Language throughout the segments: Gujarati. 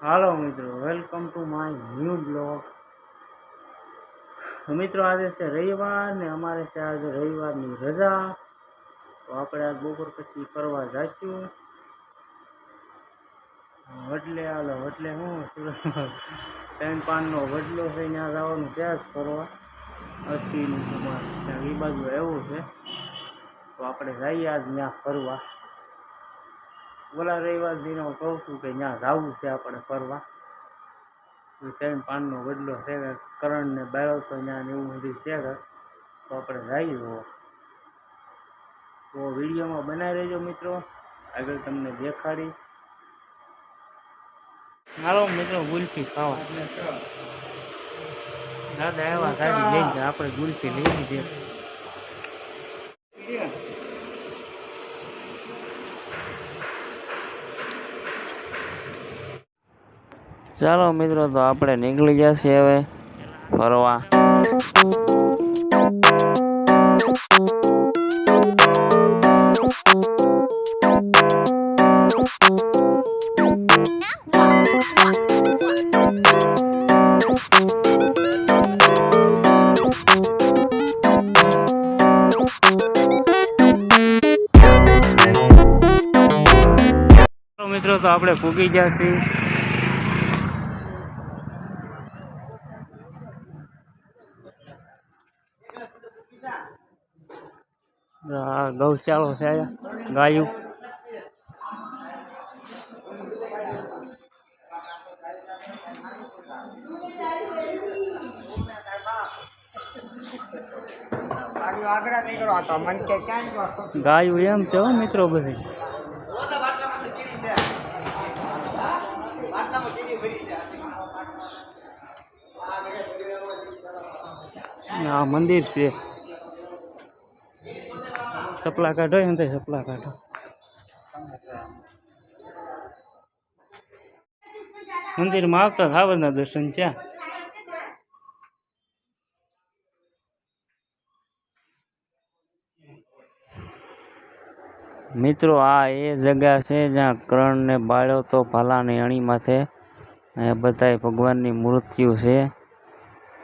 હાલો મિત્રો, welcome to my new blog. તો મિત્રો, આજે છે રવિવાર ને અમારે છે આજે રવિવારની રજા. તો આપણે આજ બપોર પછી ફરવા જઈશું વડલે. હાલો વડલે શું ત્રણ પાનનો વડલો છે, ત્યાં જવાનું ત્યાં જ ફરવા અશ્વિની કુમાર ત્યાં એ બાજુ એવું છે. તો આપણે જઈએ આજ ત્યાં ફરવા. ઓલા રવિવાર દિને હું કહું છું કે ત્યાં જવું છે આપણે ફરવા. ત્રણ પાનનો વડલો છે, કરણને બાળો તો ત્યાં એવું બધું છે. તો આપણે જઈએ. તો વિડીયોમાં બનાવી રહેજો મિત્રો, આગળ તમને દેખાડીશ. હાલો મિત્રો, ગુલ્ફી ખાવા દાદા એવા ગાડી લઈને આપણે ગુલ્ફી લઈ લીધી. ચાલો મિત્રો, તો આપણે નીકળી ગયા છીએ હવે ફરવા. મિત્રો, તો આપણે પૂગી ગયા છીએ. ગૌશાળો છે, ગાયું. ગાયું એમ છે મિત્રો બધી. આ મંદિર છે. સપલા કાઢો એમ તો સપલા કાઢો. મંદિરમાં આવતા સાવરના દર્શન છે. મિત્રો, આ એ જગ્યા છે જ્યાં કર્ણને બાળ્યો તો ભાલાની અણી માથે. અહીંયા બધા ભગવાનની મૂર્તિઓ છે.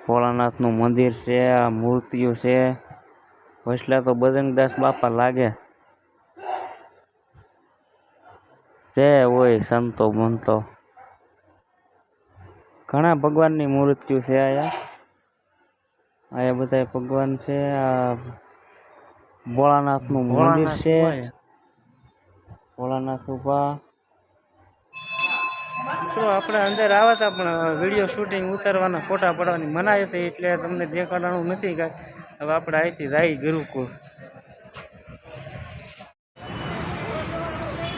ભોળાનાથનું મંદિર છે, આ મૂર્તિઓ છે. વસલા તો બજરંગદાસ બાપા લાગે. જે હોય સંતો બનતો ઘણા ભગવાનની મૂર્તિઓ છે. અહીંયા બધા ભગવાન છે. આ ભોળાનાથનું મંદિર છે. ભોળાનાથ ઉભા. તો આપણે અંદર આવ્યા હતા, પણ વિડીયો શૂટિંગ ઉતારવાના ફોટા પડવાની મનાઈ હતી, એટલે તમને દેખાડવાનું નથી કાંઈ. હવે આપણે અહીંથી જાય ગુરુકુળ.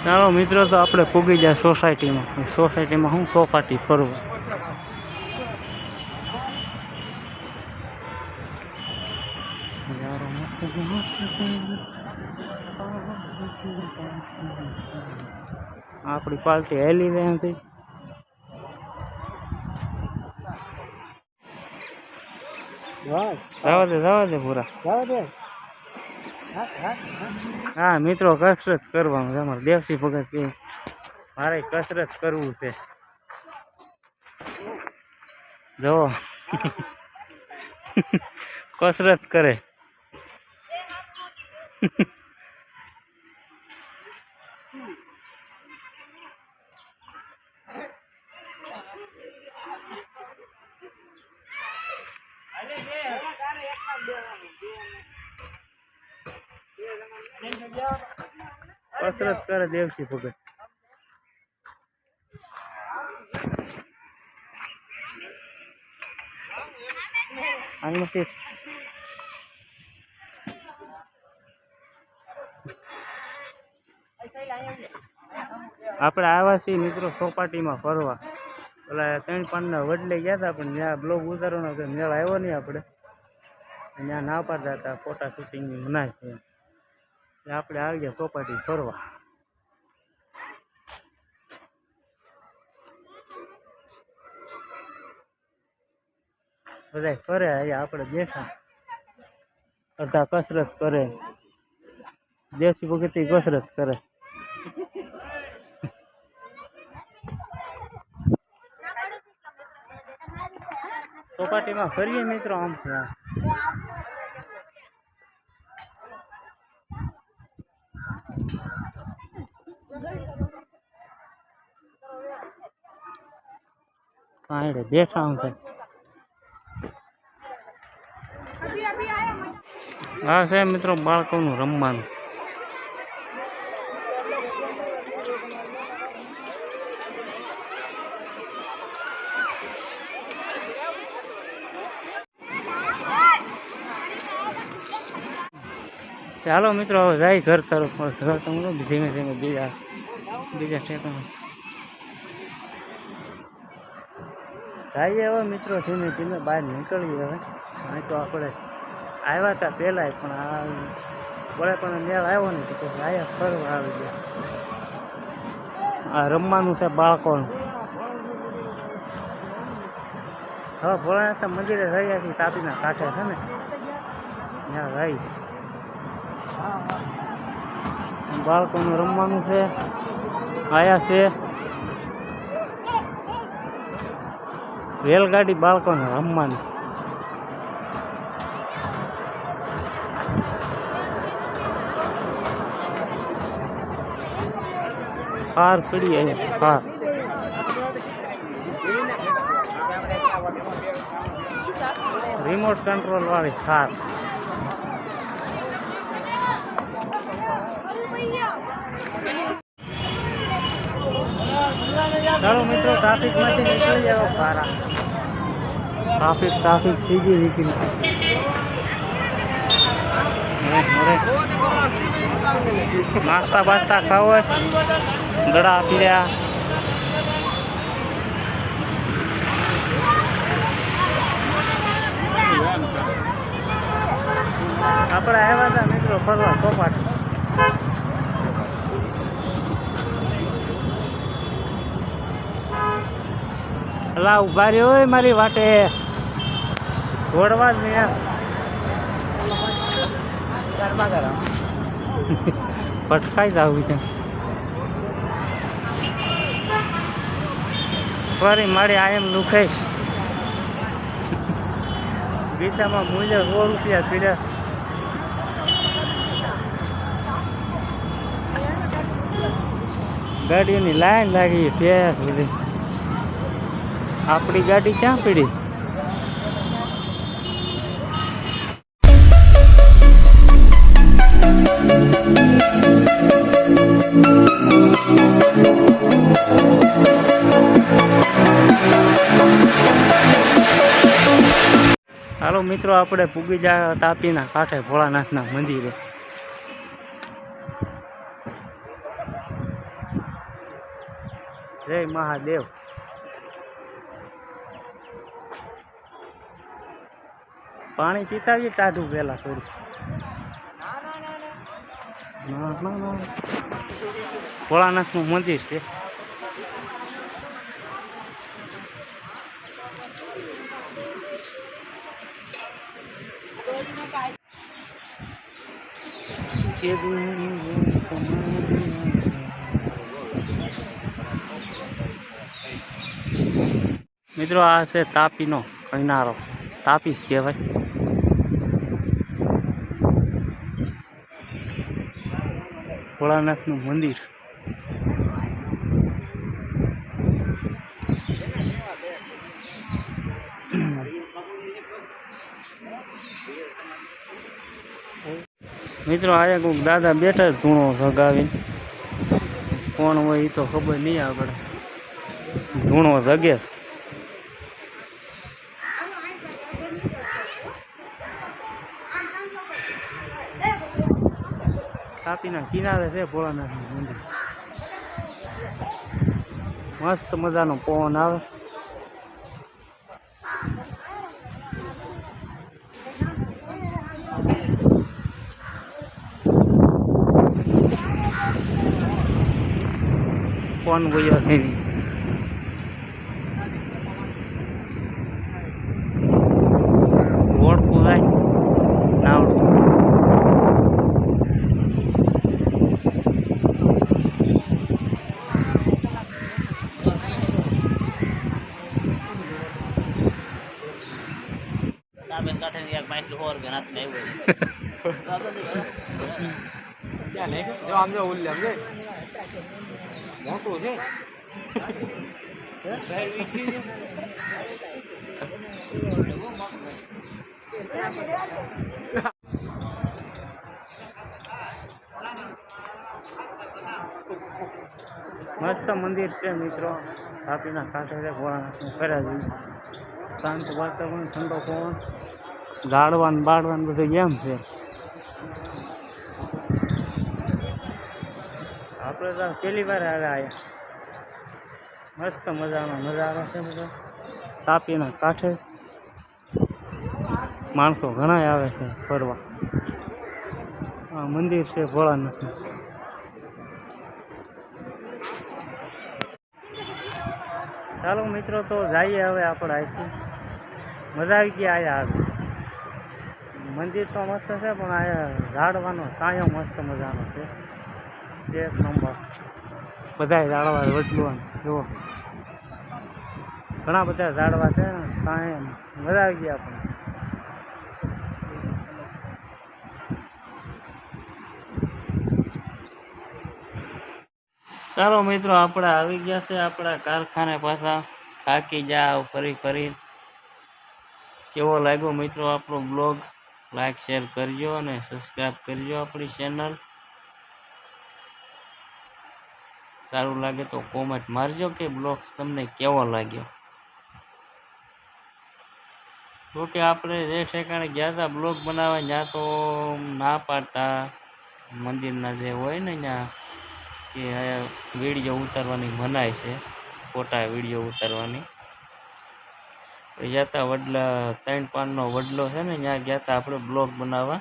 ચાલો મિત્રો, તો આપણે પૂગી જાય સોસાયટીમાં. સોસાયટીમાં હું સોપાટી ફરવા. આપણી પાર્ટી હેલી રહી હતી. જવા દે પૂરા. હા મિત્રો, કસરત કરવાનું છે અમારે. દેવસિંહ ભગત કે મારે કસરત કરવું છે. જો કસરત કરે. કસરત કરે દેવસિંહ ભગત. આપણે આવ્યા છીએ મિત્રો ચોપાટીમાં ફરવા. ઓલા ત્રણ પાનના વડલે ગયા હતા, પણ ત્યાં બ્લોગ ઉતારવાનો મેળ આવ્યો નહીં. આપણે ત્યાં ના પાડતા હતા, ફોટા શૂટિંગની મનાઈ છે. આપણે આવી ગયા ચોપાટી ફરવા. બધા કરે, અહીંયા આપણે બેઠા. અડધા કસરત કરે. દેશી ભગત કસરત કરે. ચોપાટીમાં ફરીએ મિત્રો આમ સાઈડે બેઠા હું થાય. હા છે મિત્રો બાળકોનું રમવાનું. ચાલો મિત્રો હવે જાય ઘર તરફ. ઘર તો ધીમે ધીમે બીજા ઠેકાણે જઈએ હવે મિત્રો. ધીમે ધીમે બહાર નીકળીએ હવે. અહીં તો આપણે આવ્યા હતા પહેલાં પણ આ વળે પણ મેળ આવ્યો ને તો પછી આયા ફરવા આવી ગયા. આ રમવાનું છે બાળકોનું. હવે ભોળાનાથ મંદિરે રહ્યા છીએ તાપીના કાંઠે છે ને ત્યાં રહી. બાળકોનું રમવાનું છે. આયા છે રેલગાડી બાળકોને રમવાની. કાર પડી અહીંયા કાર. રિમોટ કંટ્રોલ વાળી કાર. ચાલો મિત્રો ટ્રાફિકમાંથી નીકળી જાવ. સારા ટ્રાફિક થઈ ગઈ નીકળી. નાસ્તા બાસ્તા ખાવો હોય ગળા આપી રહ્યા. આપણે આવ્યા હતા મિત્રો ફરવા ચોપાટી. અલા ઉભા રહ્યો હોય મારી વાટે. ઘોડવા જ નહીં યાર. પટકાઈ જવું છે ફરી મારી આયમ લુખાઈશ. ગીતામાં મૂલ્ય 100 રૂપિયા પીડ્યા. ગાડીઓની લાઈન લાગી ફેર બધી. આપણી ગાડી ક્યાં પડી? હાલો મિત્રો આપણે પૂગી જા તાપીના કાંઠે ભોળાનાથના મંદિરે. જય મહાદેવ. પાણી પીતાવીએ ટાઢું પહેલા થોડું. ભોળાનાથનું મંદિર છે. મિત્રો આ છે તાપીનો કિનારો. તાપી જ કહેવાય. ભોળાનાથનું મંદિર. મિત્રો આયા કોઈક દાદા બેઠા ધૂણો સગાવીને. કોણ હોય એ તો ખબર નહીં આગળ. ધૂણો જગે. તાપીના કિનારે છે ભોળાનાથનું મંદિર. મસ્ત મજાનો પવન આવે. કોણ ગયો નહીં. ઓળખું જાય ના ઓળખું. ક્યાં નહીં જો આમ જો ઉલ્લે આમ મોટું છે મસ્ત મંદિર છે મિત્રો. તાપીના કાંઠે છે ભોળાનાથનું કર્યા છે. શાંત વાતાવરણ, ઠંડો પવન, ઝાડવાન બાળવાન બધું એમ છે. આપણે તો પહેલી વાર આવ્યા. મસ્ત મજાનો નજારો છે બધો. તાપીના કાંઠે માણસો ઘણા આવે છે ફરવા. આ મંદિર છે ભોળાનાથનું. ચાલો મિત્રો તો જઈએ હવે આપણે અહીંથી. મજા આવી ગઈ આયા આવે. મંદિર તો મસ્ત છે પણ આ ઝાડવાનો છાંયો મસ્ત મજાનો છે. એક નંબર. બધા ઝાડવા વચલું જુઓ, ઘણા બધા ઝાડવા છે ને છાંયો. મજા આવી ગઈ આપણે. ચાલો મિત્રો આપણે આવી ગયા છે આપણા કારખાને પાછા. થાકી જાવ ફરી. કેવો લાગ્યો મિત્રો આપણો બ્લોગ? લાઈક શેર કરજો અને સબસ્ક્રાઈબ કરજો આપણી ચેનલ. સારું લાગે તો કોમેન્ટ મારજો કે બ્લોગ તમને કેવો લાગ્યો. તો કે આપણે જે ઠેકાણે ગયા હતા બ્લોગ બનાવવા ત્યાં તો ના પાડતા મંદિરના જે હોય ને ત્યાં કે વિડીયો ઉતારવાની મનાય છે, ફોટા વિડીયો ઉતારવાની. ગયા હતા વડલા 3 પાનનો વડલો છે ને ત્યાં ગયા હતા આપણે બ્લોગ બનાવવા.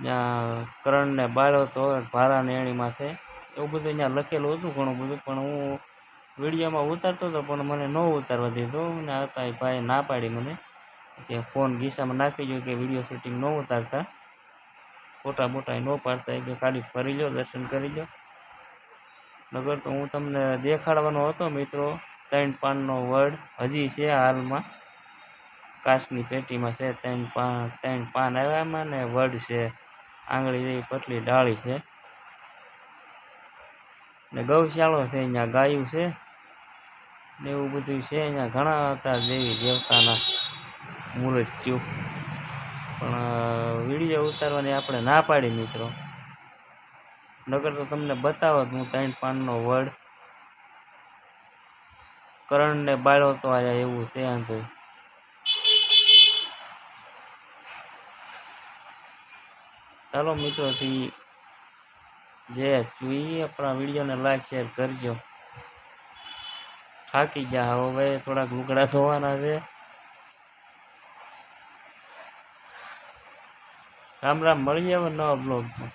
ત્યાં કરણને બાળ્યો તો ભારાને એણી માથે એવું બધું ત્યાં લખેલું હતું ઘણું બધું. પણ હું વિડીયોમાં ઉતારતો હતો પણ મને ન ઉતારવા દીધો. અને હતા એ ભાઈ ના પાડી મને કે ફોન ગીસામાં નાખી જો કે વિડીયો શૂટિંગ ન ઉતારતા, ફોટા મોટા ન પાડતા, કે ખાલી ફરી લો, દર્શન કરી લો. નગર તો હું તમને દેખાડવાનો હતો મિત્રો 3 પાનનો વડ. હજી છે હાલમાં કાચની પેટીમાં છે. 3 પાન આવ્યા એમાં ને વડ છે. આંગળી જેવી પતલી ડાળી છે ને ગૌશાળો છે. અહીંયા ગાયું છે ને એવું બધું છે. અહીંયા ઘણા હતા દેવી દેવતાના મૂર્તિઓ. પણ વિડીયો ઉતારવાની આપણે ના પાડી મિત્રો. નગર તો તમને બતાવત હું 3 પાનનો વડ કરણને બાળ્યો તો આયા એવું છે. આમ તો ચાલો મિત્રોથી જે જોઈએ આપણા વિડીયોને લાઈક શેર કરજો. થાકી ગયા હવે થોડાક લુગડા ધોવાના છે. રામ રામ, મળીએ હવે નવા બ્લોગમાં.